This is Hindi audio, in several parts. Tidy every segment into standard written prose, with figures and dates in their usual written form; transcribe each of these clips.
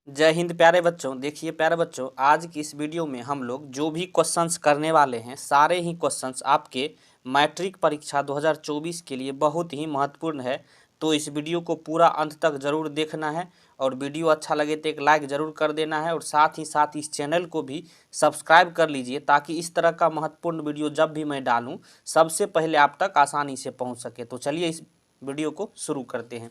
जय हिंद प्यारे बच्चों। देखिए प्यारे बच्चों, आज की इस वीडियो में हम लोग जो भी क्वेश्चंस करने वाले हैं सारे ही क्वेश्चंस आपके मैट्रिक परीक्षा 2024 के लिए बहुत ही महत्वपूर्ण है। तो इस वीडियो को पूरा अंत तक ज़रूर देखना है और वीडियो अच्छा लगे तो एक लाइक ज़रूर कर देना है और साथ ही साथ इस चैनल को भी सब्सक्राइब कर लीजिए ताकि इस तरह का महत्वपूर्ण वीडियो जब भी मैं डालूँ सबसे पहले आप तक आसानी से पहुँच सके। तो चलिए इस वीडियो को शुरू करते हैं।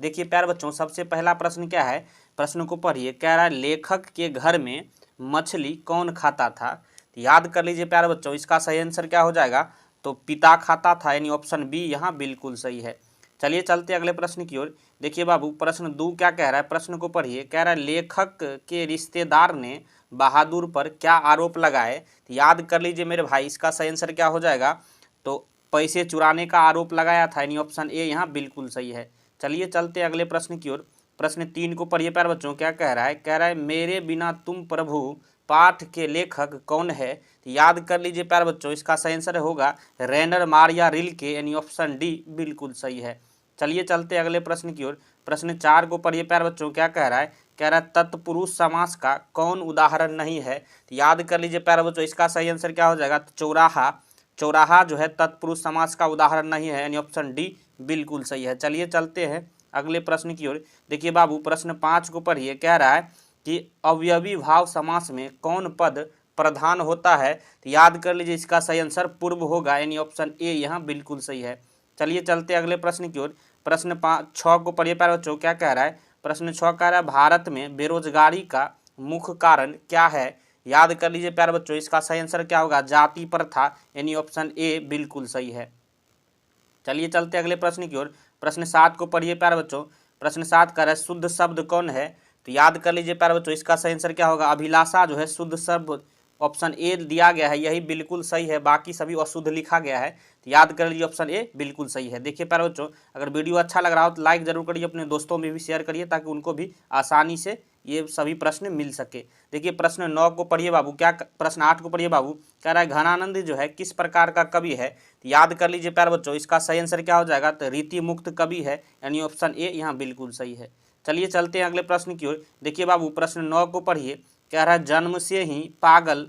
देखिए प्यारे बच्चों, सबसे पहला प्रश्न क्या है, प्रश्न को पढ़िए। कह रहा है लेखक के घर में मछली कौन खाता था। तो याद कर लीजिए प्यारे बच्चों, इसका सही आंसर क्या हो जाएगा, तो पिता खाता था, यानी ऑप्शन बी यहाँ बिल्कुल सही है। चलिए चलते अगले प्रश्न की ओर। देखिए बाबू, प्रश्न 2 क्या कह रहा है, प्रश्न को पढ़िए। कह रहा है लेखक के रिश्तेदार ने बहादुर पर क्या आरोप लगाए। तो याद कर लीजिए मेरे भाई, इसका सही आंसर क्या हो जाएगा, तो पैसे चुराने का आरोप लगाया था, यानी ऑप्शन ए यहाँ बिल्कुल सही है। चलिए चलते अगले प्रश्न की ओर। प्रश्न 3 को पढ़िए प्यारे बच्चों। क्या कह रहा है, कह रहा है मेरे बिना तुम प्रभु पाठ के लेखक कौन है। तो याद कर लीजिए प्यारे बच्चों, इसका सही आंसर होगा रेनर मारिया रिल्के, यानी ऑप्शन डी बिल्कुल सही है। चलिए चलते अगले प्रश्न की ओर। प्रश्न 4 को पढ़िए प्यारे बच्चों। क्या कह रहा है, कह रहा है तत्पुरुष समास का कौन उदाहरण नहीं है। तो याद कर लीजिए प्यारे बच्चों, इसका सही आंसर क्या हो जाएगा, तो चौराहा। चौराहा जो है तत्पुरुष समास का उदाहरण नहीं है, यानी ऑप्शन डी बिल्कुल सही है। चलिए चलते हैं अगले प्रश्न की ओर। देखिए बाबू, प्रश्न 5 को पढ़िए। कह रहा है कि अवयवी भाव समास में कौन पद प्रधान होता है। तो याद कर लीजिए, इसका सही आंसर पूर्व होगा, यानी ऑप्शन ए यहाँ बिल्कुल सही है। चलिए चलते अगले प्रश्न की ओर। प्रश्न 6 को पढ़िए प्यारे बच्चों। क्या कह रहा है, प्रश्न 6 कह रहा है भारत में बेरोजगारी का मुख्य कारण क्या है। याद कर लीजिए प्यारे बच्चों, इसका सही आंसर क्या होगा, जाति प्रथा, यानी ऑप्शन ए बिल्कुल सही है। चलिए चलते अगले प्रश्न की ओर। प्रश्न 7 को पढ़िए प्यारे बच्चों। प्रश्न 7 कह रहा है शुद्ध शब्द कौन है। तो याद कर लीजिए प्यारे बच्चों, इसका सही आंसर क्या होगा, अभिलाषा जो है शुद्ध शब्द, ऑप्शन ए दिया गया है, यही बिल्कुल सही है, बाकी सभी अशुद्ध लिखा गया है। तो याद कर लीजिए ऑप्शन ए बिल्कुल सही है। देखिए प्यारे बच्चों, अगर वीडियो अच्छा लग रहा हो तो लाइक जरूर करिए, अपने दोस्तों में भी शेयर करिए ताकि उनको भी आसानी से ये सभी प्रश्न मिल सके। देखिए प्रश्न 9 को पढ़िए बाबू। क्या प्रश्न 8 को पढ़िए बाबू। कह रहा है घनानंद जो है किस प्रकार का कवि है। तो याद कर लीजिए प्यारे बच्चों, इसका सही आंसर क्या हो जाएगा, तो रीति मुक्त कवि है, यानी ऑप्शन ए यहाँ बिल्कुल सही है। चलिए चलते हैं अगले प्रश्न की ओर। देखिए बाबू, प्रश्न 9 को पढ़िए। कह रहा है जन्म से ही पागल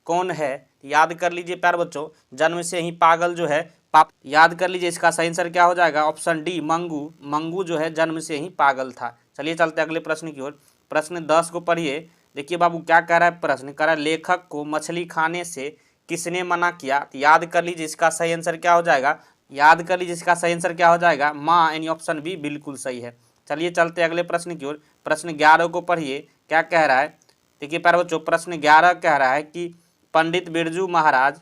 कौन है। याद कर लीजिए प्यारे बच्चों, जन्म से ही पागल जो है पाप, याद कर लीजिए इसका सही आंसर क्या हो जाएगा, ऑप्शन डी मंगू। मंगू जो है जन्म से ही पागल था। चलिए चलते अगले प्रश्न की ओर। प्रश्न 10 को पढ़िए। देखिए बाबू, क्या कह रहा है प्रश्न, कह रहा है लेखक को मछली खाने से किसने मना किया। तो याद कर लीजिए इसका सही आंसर क्या हो जाएगा, याद कर लीजिए इसका सही आंसर क्या हो जाएगा, माँ, यानी ऑप्शन बी बिल्कुल सही है। चलिए चलते अगले प्रश्न की ओर। प्रश्न 11 को पढ़िए। क्या कह रहा है, देखिए प्यारे बच्चों, प्रश्न 11 कह रहा है कि पंडित बिरजू महाराज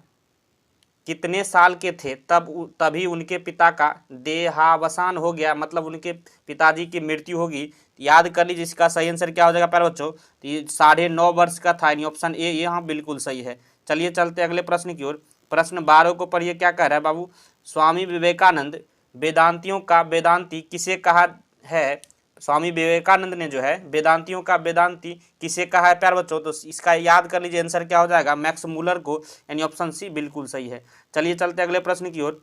कितने साल के थे तभी उनके पिता का देहावसान हो गया, मतलब उनके पिताजी की मृत्यु होगी। याद कर लीजिए इसका सही आंसर क्या हो जाएगा प्यारे बच्चों, तो ये 9.5 वर्ष का था, यानी ऑप्शन ए यहाँ बिल्कुल सही है। चलिए चलते अगले प्रश्न की ओर। प्रश्न 12 को पढ़िए। क्या कह रहा है बाबू, स्वामी विवेकानंद वेदांतियों का वेदांती किसे कहा है। स्वामी विवेकानंद ने जो है वेदांतियों का वेदांती किसे कहा है प्यारे बच्चों, तो इसका याद कर लीजिए आंसर क्या हो जाएगा, मैक्स मूलर को, यानी ऑप्शन सी बिल्कुल सही है। चलिए चलते अगले प्रश्न की ओर।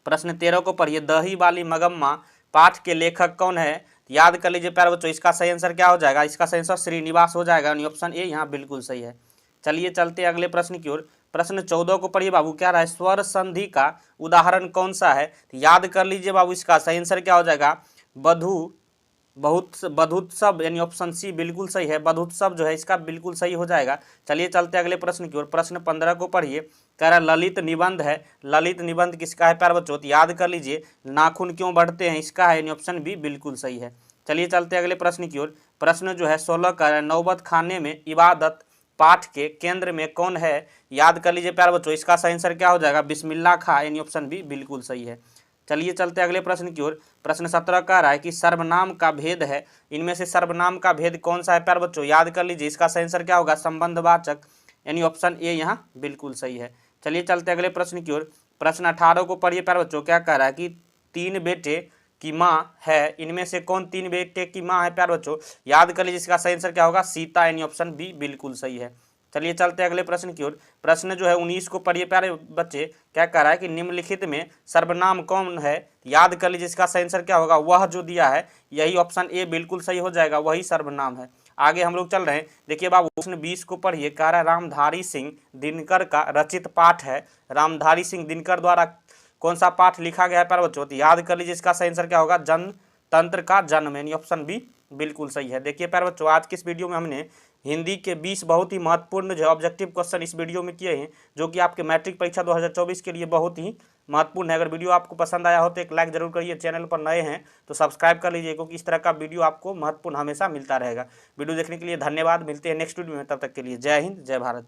प्रश्न 13 को पढ़िए। दही वाली मगम्मा पाठ के लेखक कौन है। याद कर लीजिए प्यारे बच्चों, इसका सही आंसर क्या हो जाएगा, इसका सही आंसर श्रीनिवास हो जाएगा, यानी ऑप्शन ए यहाँ बिल्कुल सही है। चलिए चलते अगले प्रश्न की ओर। प्रश्न 14 को पढ़िए बाबू। क्या रहा है स्वर संधि का उदाहरण कौन सा है। याद कर लीजिए बाबू, इसका सही आंसर क्या हो जाएगा, बधु बधुत्सव, यानी ऑप्शन सी बिल्कुल सही है, बधुत्सव जो है इसका बिल्कुल सही हो जाएगा। चलिए चलते अगले प्रश्न की ओर। प्रश्न 15 को पढ़िए। कह रहा ललित निबंध है, ललित निबंध किसका है प्यारे बच्चों, तो याद कर लीजिए नाखून क्यों बढ़ते हैं, इसका है, यानी ऑप्शन बी बिल्कुल सही है। चलिए चलते अगले प्रश्न की ओर। प्रश्न जो है 16 का नौबत खाने में इबादत पाठ के केंद्र में कौन है। याद कर लीजिए प्यारे बच्चों, इसका सही आंसर क्या हो जाएगा, बिस्मिल्लाह खां, यानी ऑप्शन बी बिल्कुल सही है। चलिए चलते अगले प्रश्न की ओर। प्रश्न 17 कह रहा है कि सर्वनाम का भेद है, इनमें से सर्वनाम का भेद कौन सा है प्यारे बच्चों। याद कर लीजिए इसका सही आंसर क्या होगा, संबंधवाचक, यानी ऑप्शन ए यहाँ बिल्कुल सही है। चलिए चलते अगले प्रश्न की ओर। प्रश्न 18 को पढ़िए प्यारे बच्चों। क्या कह रहा है कि 3 बेटे की माँ है, इनमें से कौन 3 बेटे की माँ है प्यारे बच्चों। याद कर लीजिए इसका सही आंसर क्या होगा, सीता, यानी ऑप्शन बी बिल्कुल सही है। चलिए चलते हैं अगले प्रश्न की ओर। प्रश्न जो है 19 को पढ़िए प्यारे बच्चे। क्या कह रहा है कि निम्नलिखित में सर्वनाम कौन है? याद कर लीजिए, इसका सही आंसर क्या होगा? वह जो दिया है यही ऑप्शन ए बिल्कुल सही हो जाएगा, वही सर्वनाम है। आगे हम लोग चल रहे हैं, देखिए बाबू प्रश्न 20 को पढ़िए। कह रहा है रामधारी सिंह दिनकर का रचित पाठ है। रामधारी सिंह दिनकर द्वारा कौन सा पाठ लिखा गया है प्यारे बच्चों? तो याद कर लीजिए, इसका सही आंसर क्या होगा? जनतंत्र का जन्म, यानी ऑप्शन बी बिल्कुल सही है। देखिए प्यारे बच्चों, आज की इस वीडियो में हमने हिंदी के 20 बहुत ही महत्वपूर्ण जो ऑब्जेक्टिव क्वेश्चन इस वीडियो में किए हैं, जो कि आपके मैट्रिक परीक्षा 2024 के लिए बहुत ही महत्वपूर्ण है। अगर वीडियो आपको पसंद आया हो तो एक लाइक जरूर करिए। चैनल पर नए हैं तो सब्सक्राइब कर लीजिए, क्योंकि इस तरह का वीडियो आपको महत्वपूर्ण हमेशा मिलता रहेगा। वीडियो देखने के लिए धन्यवाद। मिलते हैं नेक्स्ट वीडियो में, तब तक के लिए जय हिंद, जय भारत।